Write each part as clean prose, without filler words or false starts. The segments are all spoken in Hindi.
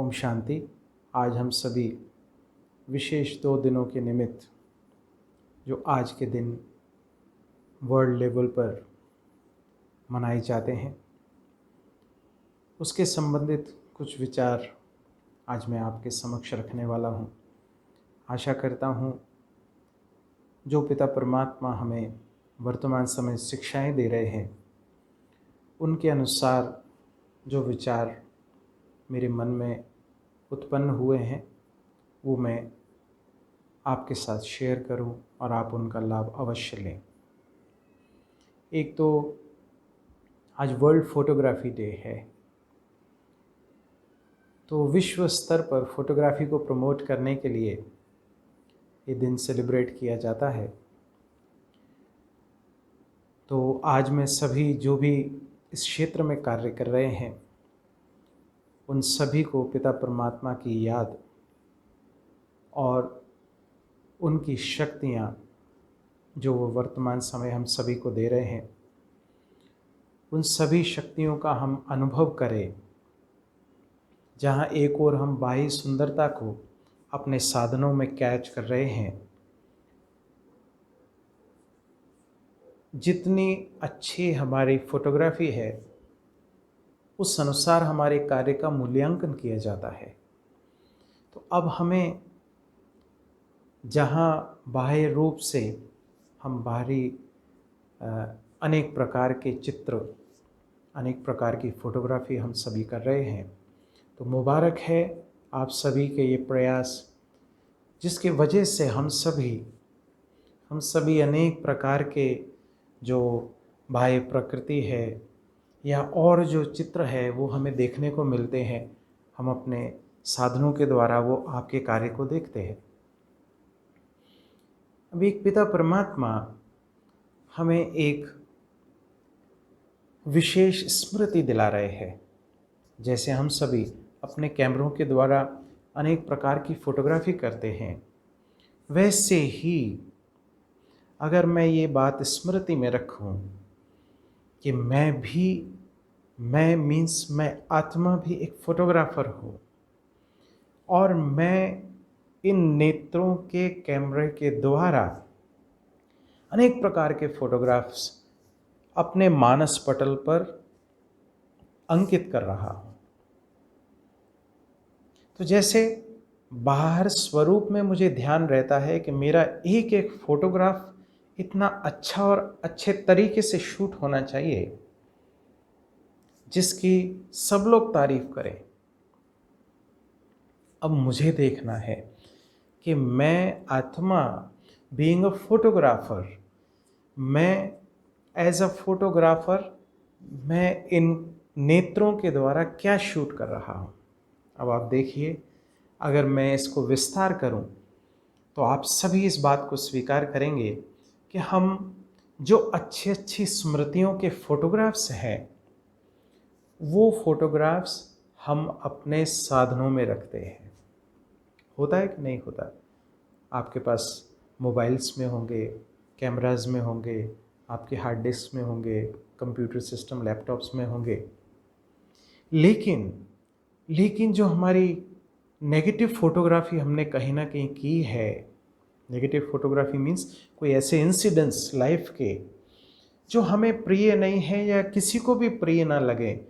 ओम शांति। आज हम सभी विशेष 2 दिनों के निमित्त जो आज के दिन वर्ल्ड लेवल पर मनाए जाते हैं, उसके संबंधित कुछ विचार आज मैं आपके समक्ष रखने वाला हूँ। आशा करता हूँ जो पिता परमात्मा हमें वर्तमान समय शिक्षाएं दे रहे हैं, उनके अनुसार जो विचार मेरे मन में उत्पन्न हुए हैं वो मैं आपके साथ शेयर करूं और आप उनका लाभ अवश्य लें। एक तो आज वर्ल्ड फोटोग्राफी डे है, तो विश्व स्तर पर फोटोग्राफी को प्रमोट करने के लिए ये दिन सेलिब्रेट किया जाता है। तो आज मैं सभी जो भी इस क्षेत्र में कार्य कर रहे हैं, उन सभी को पिता परमात्मा की याद और उनकी शक्तियाँ जो वो वर्तमान समय हम सभी को दे रहे हैं, उन सभी शक्तियों का हम अनुभव करें। जहाँ एक ओर हम बाह्य सुंदरता को अपने साधनों में कैच कर रहे हैं, जितनी अच्छी हमारी फोटोग्राफी है उस अनुसार हमारे कार्य का मूल्यांकन किया जाता है। तो अब हमें जहाँ बाह्य रूप से हम बाहरी अनेक प्रकार के चित्र, अनेक प्रकार की फोटोग्राफी हम सभी कर रहे हैं, तो मुबारक है आप सभी के ये प्रयास, जिसके वजह से हम सभी अनेक प्रकार के जो बाह्य प्रकृति है या और जो चित्र है वो हमें देखने को मिलते हैं। हम अपने साधनों के द्वारा वो आपके कार्य को देखते हैं। अब एक पिता परमात्मा हमें एक विशेष स्मृति दिला रहे हैं। जैसे हम सभी अपने कैमरों के द्वारा अनेक प्रकार की फोटोग्राफी करते हैं, वैसे ही अगर मैं ये बात स्मृति में रखूं कि मैं आत्मा भी एक फोटोग्राफर हूँ और मैं इन नेत्रों के कैमरे के द्वारा अनेक प्रकार के फोटोग्राफ्स अपने मानस पटल पर अंकित कर रहा हूँ। तो जैसे बाहर स्वरूप में मुझे ध्यान रहता है कि मेरा एक एक फोटोग्राफ इतना अच्छा और अच्छे तरीके से शूट होना चाहिए जिसकी सब लोग तारीफ करें। अब मुझे देखना है कि मैं आत्मा बीइंग अ फोटोग्राफर, मैं एज अ फोटोग्राफर मैं इन नेत्रों के द्वारा क्या शूट कर रहा हूँ। अब आप देखिए, अगर मैं इसको विस्तार करूँ तो आप सभी इस बात को स्वीकार करेंगे कि हम जो अच्छी अच्छी स्मृतियों के फोटोग्राफ्स हैं, वो फोटोग्राफ्स हम अपने साधनों में रखते हैं। होता है कि नहीं होता? आपके पास मोबाइल्स में होंगे, कैमराज में होंगे, आपके हार्ड डिस्क में होंगे, कंप्यूटर सिस्टम लैपटॉप्स में होंगे। लेकिन जो हमारी नेगेटिव फोटोग्राफी हमने कहीं ना कहीं की है, नेगेटिव फोटोग्राफी मीन्स कोई ऐसे इंसिडेंट्स लाइफ के जो हमें प्रिय नहीं है या किसी को भी प्रिय ना लगे,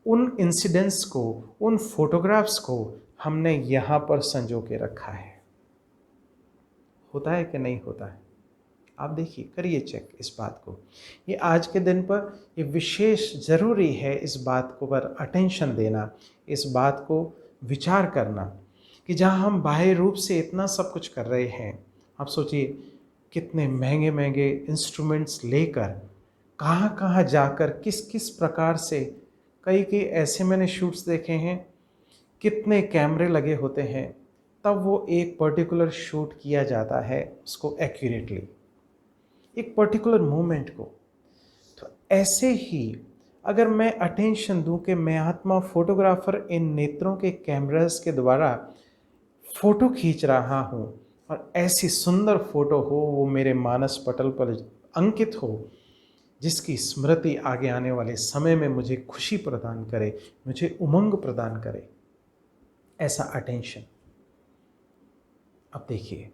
उन इंसिडेंट्स को, उन फोटोग्राफ्स को हमने यहाँ पर संजो के रखा है। होता है कि नहीं होता है? आप देखिए, करिए चेक इस बात को। ये आज के दिन पर ये विशेष ज़रूरी है इस बात को पर अटेंशन देना, इस बात को विचार करना कि जहाँ हम बाह्य रूप से इतना सब कुछ कर रहे हैं, आप सोचिए कितने महंगे महंगे इंस्ट्रूमेंट्स लेकर कहाँ कहाँ जाकर किस किस प्रकार से, कई ऐसे मैंने शूट्स देखे हैं, कितने कैमरे लगे होते हैं, तब वो एक पर्टिकुलर शूट किया जाता है उसको एक्यूरेटली, एक पर्टिकुलर मोमेंट को। तो ऐसे ही अगर मैं अटेंशन दूं कि मैं आत्मा फोटोग्राफर इन नेत्रों के कैमरास के द्वारा फ़ोटो खींच रहा हूँ और ऐसी सुंदर फ़ोटो हो वो मेरे मानस पटल पर अंकित हो, जिसकी स्मृति आगे आने वाले समय में मुझे खुशी प्रदान करे, मुझे उमंग प्रदान करे। ऐसा अटेंशन। अब देखिए,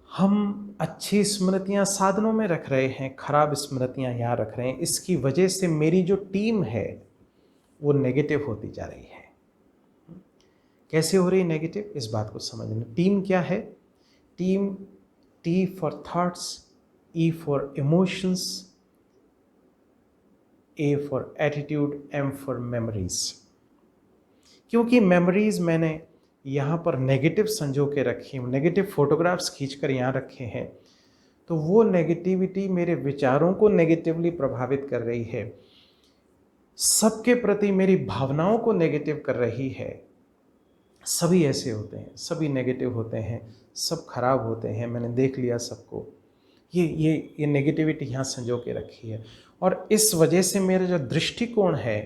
हम अच्छी स्मृतियां साधनों में रख रहे हैं, खराब स्मृतियां यहाँ रख रहे हैं। इसकी वजह से मेरी जो टीम है वो नेगेटिव होती जा रही है। कैसे हो रही है नेगेटिव, इस बात को समझना। टीम क्या है? Team, T for thoughts, E for emotions, A for attitude, M for memories. क्योंकि मेमोरीज मैंने यहाँ पर नेगेटिव संजो के रखी, नेगेटिव फोटोग्राफ्स खींचकर यहाँ रखे हैं, तो वो नेगेटिविटी मेरे विचारों को नेगेटिवली प्रभावित कर रही है, सबके प्रति मेरी भावनाओं को नेगेटिव कर रही है। सभी ऐसे होते हैं, सभी नेगेटिव होते हैं, सब खराब होते हैं, मैंने देख लिया सबको। ये नेगेटिविटी यहाँ संजो के रखी है, और इस वजह से मेरा जो दृष्टिकोण है,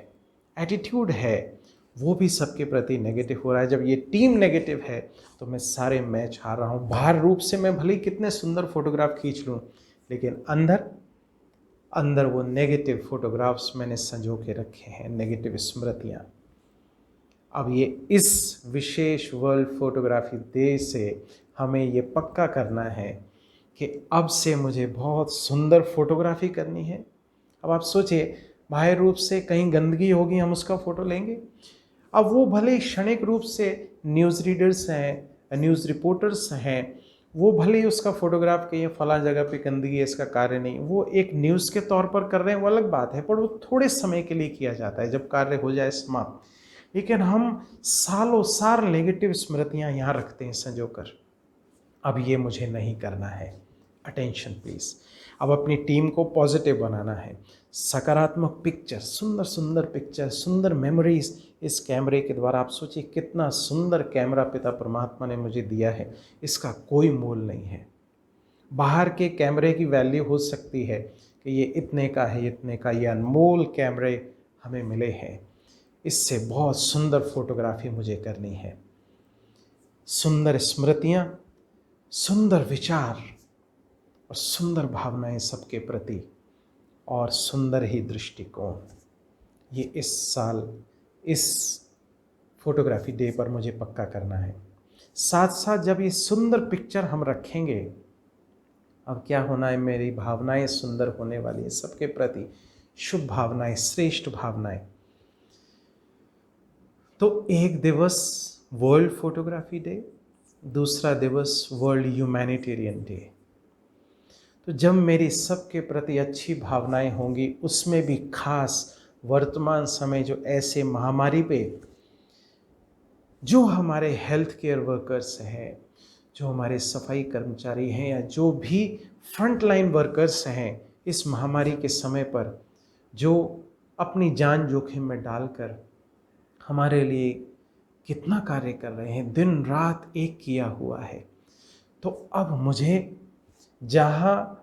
एटीट्यूड है, वो भी सबके प्रति नेगेटिव हो रहा है। जब ये टीम नेगेटिव है तो मैं सारे मैच हार रहा हूँ। बाहर रूप से मैं भले ही कितने सुंदर फोटोग्राफ खींच लूँ, लेकिन अंदर अंदर वो नेगेटिव फोटोग्राफ्स मैंने संजो के रखे हैं, नेगेटिव स्मृतियाँ। अब ये इस विशेष वर्ल्ड फोटोग्राफी डे से हमें ये पक्का करना है कि अब से मुझे बहुत सुंदर फोटोग्राफी करनी है। अब आप सोचिए, बाह्य रूप से कहीं गंदगी होगी, हम उसका फ़ोटो लेंगे। अब वो भले क्षणिक रूप से न्यूज़ रीडर्स हैं, न्यूज़ रिपोर्टर्स हैं, वो भले ही उसका फोटोग्राफ कहिए फलां जगह पे गंदगी है, इसका कार्य नहीं, वो एक न्यूज़ के तौर पर कर रहे हैं, वो अलग बात है, पर वो थोड़े समय के लिए किया जाता है, जब कार्य हो जाए समाप्त। लेकिन हम सालों साल नेगेटिव स्मृतियाँ यहाँ रखते हैं संजो कर। अब ये मुझे नहीं करना है। Attention please. अब अपनी टीम को पॉजिटिव बनाना है, सकारात्मक पिक्चर, सुंदर सुंदर पिक्चर, सुंदर मेमोरीज इस कैमरे के द्वारा। आप सोचिए कितना सुंदर कैमरा पिता परमात्मा ने मुझे दिया है, इसका कोई मोल नहीं है। बाहर के कैमरे की वैल्यू हो सकती है कि ये इतने का है, इतने का, ये अनमोल कैमरे हमें मिले हैं, इससे बहुत सुंदर फोटोग्राफी मुझे करनी है। सुंदर स्मृतियाँ, सुंदर विचार और सुंदर भावनाएं सबके प्रति, और सुंदर ही दृष्टिकोण। ये इस साल इस फोटोग्राफी डे पर मुझे पक्का करना है। साथ साथ जब ये सुंदर पिक्चर हम रखेंगे, अब क्या होना है, मेरी भावनाएं सुंदर होने वाली है सबके प्रति, शुभ भावनाएं, श्रेष्ठ भावनाएं। तो एक दिवस वर्ल्ड फोटोग्राफी डे, दूसरा दिवस वर्ल्ड ह्यूमैनिटेरियन डे। तो जब मेरी सबके प्रति अच्छी भावनाएं होंगी, उसमें भी खास वर्तमान समय जो ऐसे महामारी पे जो हमारे हेल्थ केयर वर्कर्स हैं, जो हमारे सफाई कर्मचारी हैं, या जो भी फ्रंट लाइन वर्कर्स हैं इस महामारी के समय पर, जो अपनी जान जोखिम में डालकर हमारे लिए कितना कार्य कर रहे हैं, दिन रात एक किया हुआ है। तो अब मुझे जहाँ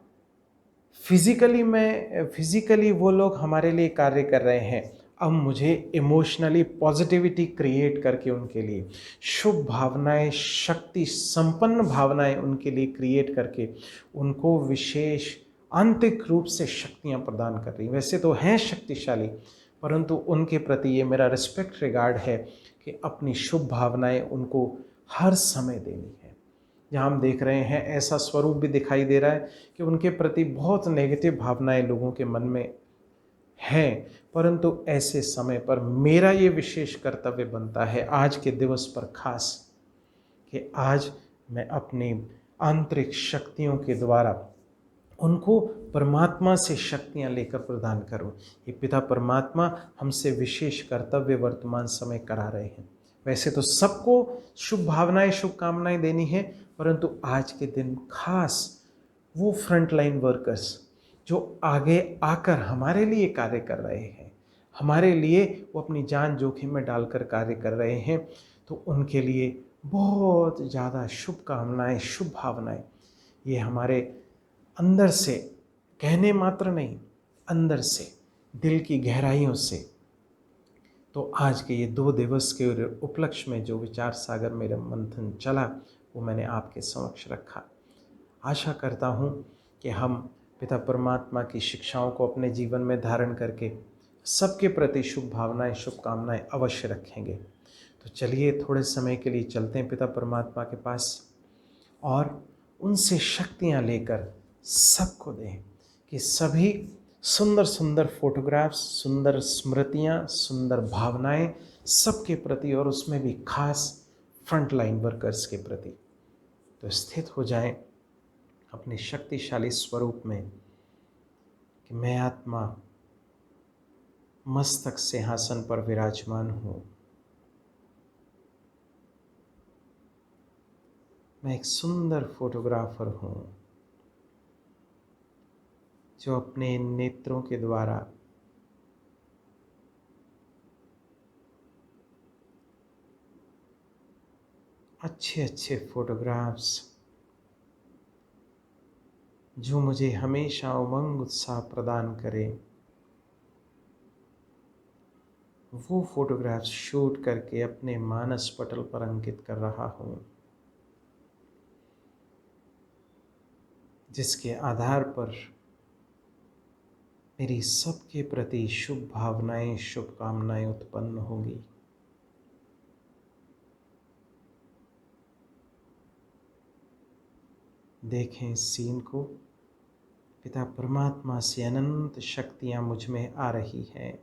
फिज़िकली वो लोग हमारे लिए कार्य कर रहे हैं, अब मुझे इमोशनली पॉजिटिविटी क्रिएट करके उनके लिए शुभ भावनाएं, शक्ति संपन्न भावनाएं उनके लिए क्रिएट करके उनको विशेष आंतरिक रूप से शक्तियां प्रदान कर रही। वैसे तो हैं शक्तिशाली, परंतु उनके प्रति ये मेरा रिस्पेक्ट रिगार्ड है कि अपनी शुभ भावनाएं उनको हर समय देनी है। जहाँ हम देख रहे हैं ऐसा स्वरूप भी दिखाई दे रहा है कि उनके प्रति बहुत नेगेटिव भावनाएं लोगों के मन में हैं, परंतु ऐसे समय पर मेरा ये विशेष कर्तव्य बनता है आज के दिवस पर खास, कि आज मैं अपनी आंतरिक शक्तियों के द्वारा उनको परमात्मा से शक्तियां लेकर प्रदान करूं। ये पिता परमात्मा हमसे विशेष कर्तव्य वर्तमान समय करा रहे हैं। वैसे तो सबको शुभ भावनाएं, शुभकामनाएं देनी है, परंतु आज के दिन खास वो फ्रंट लाइन वर्कर्स जो आगे आकर हमारे लिए कार्य कर रहे हैं, हमारे लिए वो अपनी जान जोखिम में डालकर कार्य कर रहे हैं, तो उनके लिए बहुत ज़्यादा शुभकामनाएं, शुभ भावनाएं। ये हमारे अंदर से, कहने मात्र नहीं, अंदर से, दिल की गहराइयों से। तो आज के ये 2 दिवस के उपलक्ष्य में जो विचार सागर मेरा मंथन चला, वो मैंने आपके समक्ष रखा। आशा करता हूँ कि हम पिता परमात्मा की शिक्षाओं को अपने जीवन में धारण करके सबके प्रति शुभ भावनाएं, शुभकामनाएं अवश्य रखेंगे। तो तो चलिए थोड़े समय के लिए चलते हैं पिता परमात्मा के पास और उनसे शक्तियाँ लेकर सबको दें कि सभी सुंदर सुंदर फोटोग्राफ्स, सुंदर स्मृतियाँ, सुंदर भावनाएं सबके प्रति और उसमें भी खास फ्रंट लाइन वर्कर्स के प्रति तो स्थित हो जाएं अपने शक्तिशाली स्वरूप में कि मैं आत्मा मस्तक सिंहासन पर विराजमान हूँ। मैं एक सुंदर फोटोग्राफर हूँ जो अपने नेत्रों के द्वारा अच्छे अच्छे फोटोग्राफ्स जो मुझे हमेशा उमंग उत्साह प्रदान करें, वो फोटोग्राफ्स शूट करके अपने मानस पटल पर अंकित कर रहा हूँ, जिसके आधार पर मेरी सबके प्रति शुभ भावनाएं, शुभकामनाएं उत्पन्न होंगी। देखें इस सीन को, पिता परमात्मा से अनंत शक्तियां मुझ में आ रही हैं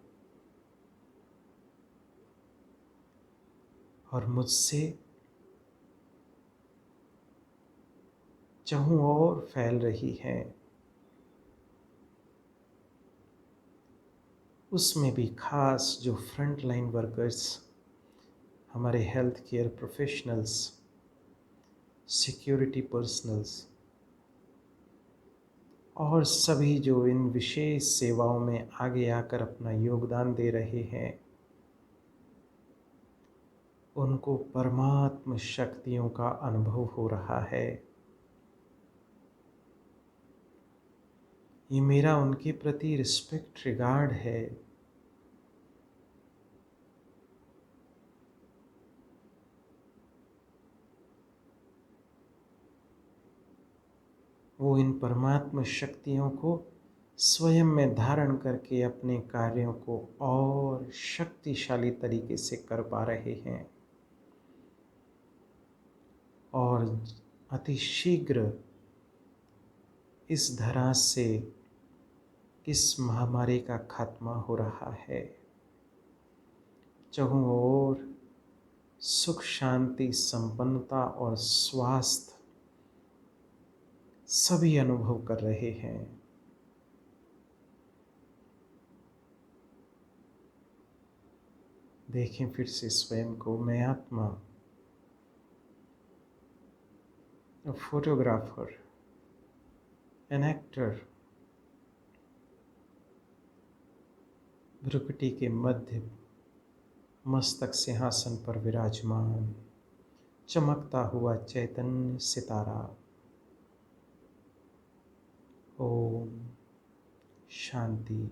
और मुझसे चहुं ओर फैल रही हैं। उसमें भी खास जो फ्रंट लाइन वर्कर्स, हमारे health care professionals, security personals और सभी जो इन विशेष सेवाओं में आगे आकर अपना योगदान दे रहे हैं, उनको परमात्म शक्तियों का अनुभव हो रहा है। ये मेरा उनके प्रति रिस्पेक्ट, रिगार्ड है। वो इन परमात्म शक्तियों को स्वयं में धारण करके अपने कार्यों को और शक्तिशाली तरीके से कर पा रहे हैं और अति शीघ्र इस धरा से इस महामारी का खात्मा हो रहा है। चहुं ओर सुख, शांति, संपन्नता और स्वास्थ्य सभी अनुभव कर रहे हैं। देखें फिर से स्वयं को, मैं आत्मा, a photographer, an actor, भ्रुकुटी के मध्य मस्तक सिंहासन पर विराजमान चमकता हुआ चैतन्य सितारा। ओम शांति।